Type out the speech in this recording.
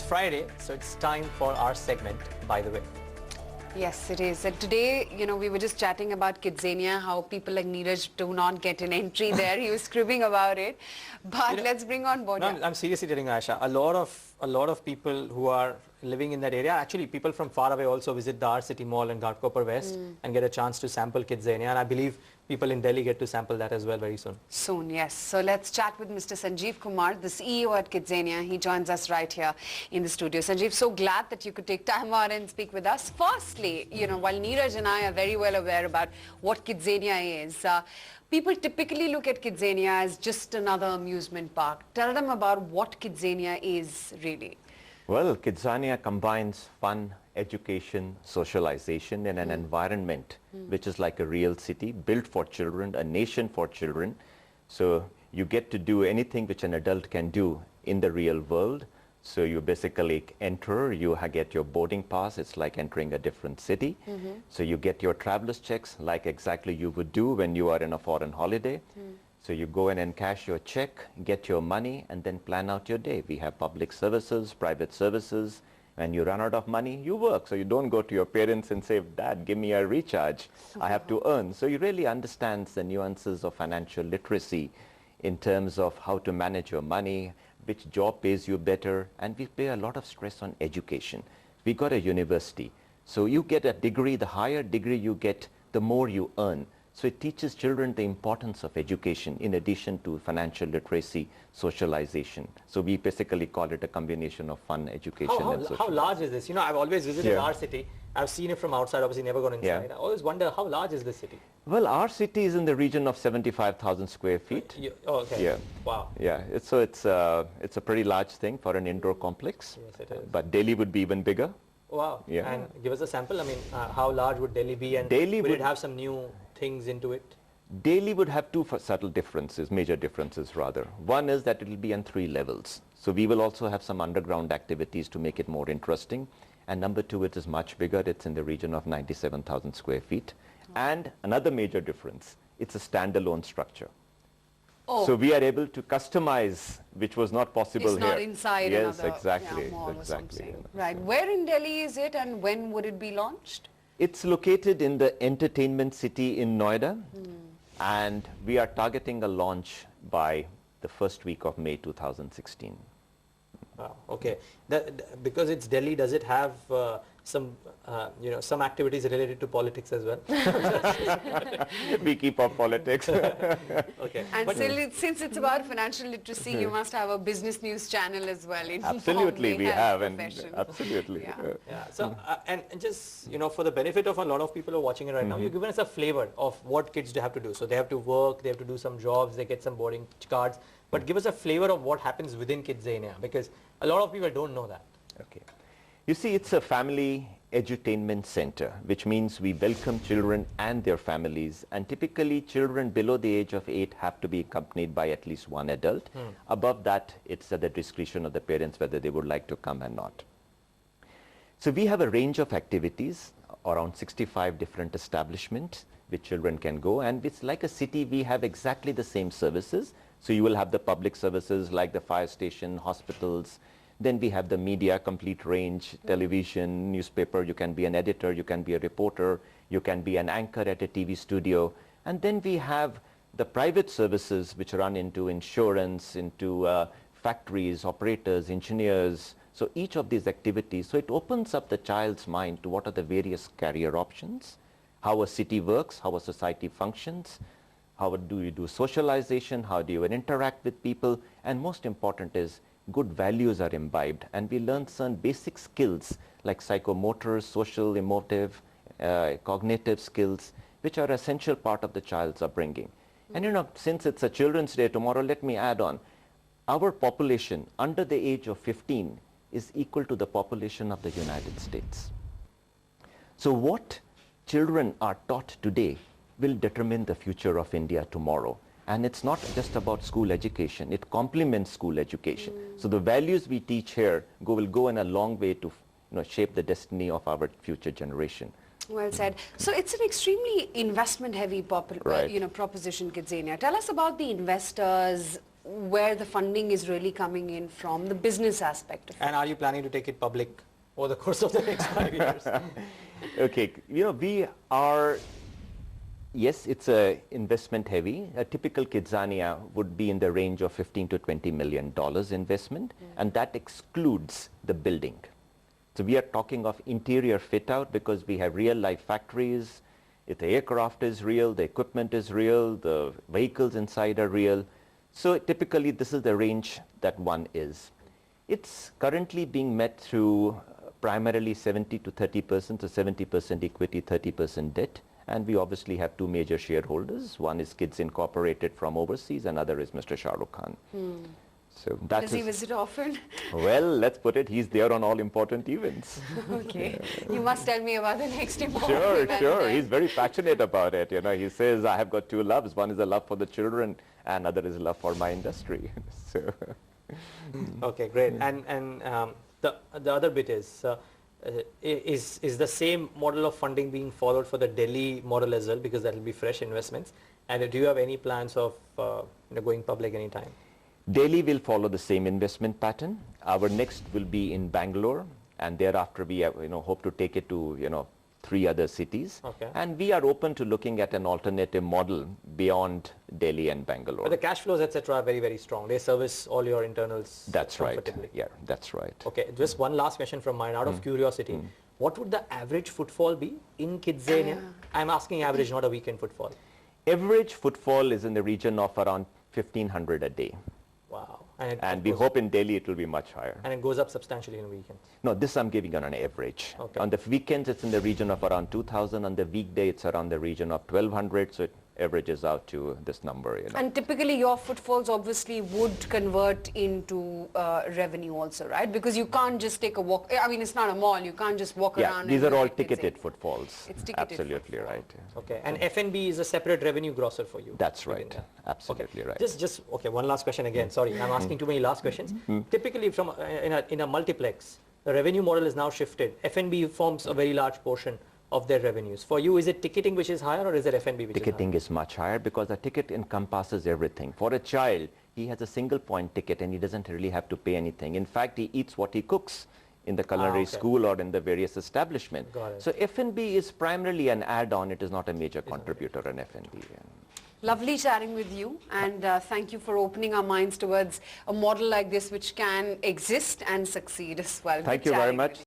Friday, so it's time for our segment, By the Way. Yes, it is. And today, we were just chatting about Kidzania, how people like Neeraj do not get an entry there. He was scribbling about it. But let's bring on board. No, I'm seriously telling you, Aisha, a lot of people who are living in that area, actually people from far away also visit the R City Mall in Ghatkopar West and get a chance to sample Kidzania. And I believe people in Delhi get to sample that as well very soon. Soon, yes. So let's chat with Mr. Sanjeev Kumar, the CEO at Kidzania. He joins us right here in the studio. Sanjeev, so glad that you could take time out and speak with us. Firstly, while Neeraj and I are very well aware about what Kidzania is, people typically look at Kidzania as just another amusement park. Tell them about what Kidzania is really. Well, Kidzania combines fun, education, socialization in an environment which is like a real city, built for children, a nation for children. So you get to do anything which an adult can do in the real world. So you basically enter, you get your boarding pass, it's like entering a different city. So you get your traveler's checks like exactly you would do when you are in a foreign holiday. So you go in and cash your check, get your money, and then plan out your day. We have public services, private services. When you run out of money, you work. So you don't go to your parents and say, Dad, give me a recharge. I have to earn. So you really understand the nuances of financial literacy in terms of how to manage your money, which job pays you better. And we pay a lot of stress on education. We got a university. So you get a degree, the higher degree you get, the more you earn. So it teaches children the importance of education in addition to financial literacy, socialization. So we basically call it a combination of fun, education and social. How large is this? I've always visited our city. I've seen it from outside, obviously never gone inside. I always wonder, how large is this city? Well, our city is in the region of 75,000 square feet. Okay. Yeah. Wow. Yeah. It's a pretty large thing for an indoor complex. Yes, it is. But Delhi would be even bigger. Wow. Yeah. And give us a sample. I mean, how large would Delhi be? And Delhi would it have some new things into it? Delhi would have two subtle differences, major differences rather. One is that it will be on 3 levels. So we will also have some underground activities to make it more interesting. And number 2, it is much bigger. It's in the region of 97,000 square feet. And another major difference, it's a standalone structure. So we are able to customize, which was not possible here. It's not inside another mall or something. Right. Where in Delhi is it and when would it be launched? It's located in the entertainment city in Noida. And we are targeting a launch by the first week of May 2016. Wow, okay. Because it's Delhi, does it have some activities related to politics as well? We keep up politics. Okay. And since it's about financial literacy, you must have a business news channel as well. Absolutely, we have. Absolutely. Yeah. So, and just, for the benefit of a lot of people who are watching it right now, you've given us a flavor of what kids have to do. So they have to work, they have to do some jobs, they get some boarding cards. But give us a flavor of what happens within Kidzania, because a lot of people don't know that. Okay. You see, it's a family edutainment center, which means we welcome children and their families. And typically, children below the age of 8 have to be accompanied by at least one adult. Above that, it's at the discretion of the parents whether they would like to come or not. So we have a range of activities, around 65 different establishments which children can go. And it's like a city, we have exactly the same services. So you will have the public services like the fire station, hospitals. Then we have the media, complete range, television, newspaper. You can be an editor, you can be a reporter, you can be an anchor at a TV studio. And then we have the private services which run into insurance, into factories, operators, engineers. So each of these activities, so it opens up the child's mind to what are the various career options, how a city works, how a society functions. How do you do socialization? How do you interact with people? And most important is good values are imbibed. And we learn some basic skills like psychomotor, social, emotive, cognitive skills, which are essential part of the child's upbringing. And since it's a Children's Day tomorrow, let me add on. Our population under the age of 15 is equal to the population of the United States. So what children are taught today will determine the future of India tomorrow. And it's not just about school education, it complements school education. So the values we teach here will go in a long way to shape the destiny of our future generation. Well said. So it's an extremely investment heavy proposition, Kidzania. Tell us about the investors. where the funding is really coming in from, the business aspect of it. And are you planning to take it public over the course of the next 5 years? Okay, we are, yes, it's investment heavy. A typical Kidzania would be in the range of $15 to $20 million investment, and that excludes the building. So we are talking of interior fit out because we have real life factories. If the aircraft is real, the equipment is real, the vehicles inside are real. So typically this is the range that one is. It's currently being met through primarily 70 to 30%, so 70% equity, 30% debt. And we obviously have two major shareholders. One is Kids Incorporated from overseas, another is Mr. Shah Rukh Khan. So that Does he visit often? Well, let's put it, he's there on all important events. Okay. You must tell me about the next important Sure, event sure. then. He's very passionate about it. You know, he says, I have got two loves. One is a love for the children, and other is a love for my industry. So, Okay, great. And the other bit is the same model of funding being followed for the Delhi model as well, because that will be fresh investments? And do you have any plans of going public anytime? Delhi will follow the same investment pattern. Our next will be in Bangalore, and thereafter we have, hope to take it to 3 other cities. Okay. And we are open to looking at an alternative model beyond Delhi and Bangalore. But the cash flows, etc., are very, very strong. They service all your internals. That's right. comfortably. Yeah, that's right. Okay, just one last question from mine, out of curiosity. What would the average footfall be in Kidzania? I'm asking average, not a weekend footfall. Average footfall is in the region of around 1,500 a day. Wow. And we hope in Delhi it will be much higher. And it goes up substantially in weekends. No, this I'm giving on an average. Okay. On the weekends, it's in the region of around 2,000. On the weekday, it's around the region of 1,200. So it averages out to this number. And typically your footfalls obviously would convert into revenue also, right? Because you can't just take a walk. I mean, it's not a mall. You can't just walk Yeah, around. these and are all look at ticketed Kidzania. footfalls. It's ticketed Absolutely footfall. right. Okay, and F&B is a separate revenue grosser for you? That's within right. that. Absolutely Okay. right. Just okay, one last question again. Sorry, I'm asking too many last questions. Typically from in a multiplex, the revenue model is now shifted. F&B forms a very large portion of their revenues. For you, is it ticketing which is higher, or is it F&B which Ticketing is much higher because the ticket encompasses everything. For a child, he has a single point ticket and he doesn't really have to pay anything. In fact, he eats what he cooks in the culinary okay. school or in the various establishments. Got it. So F&B is primarily an add-on. It is not a major contributor in F&B. Lovely chatting with you, and thank you for opening our minds towards a model like this which can exist and succeed as well. Thank Good you very chatting much. with you.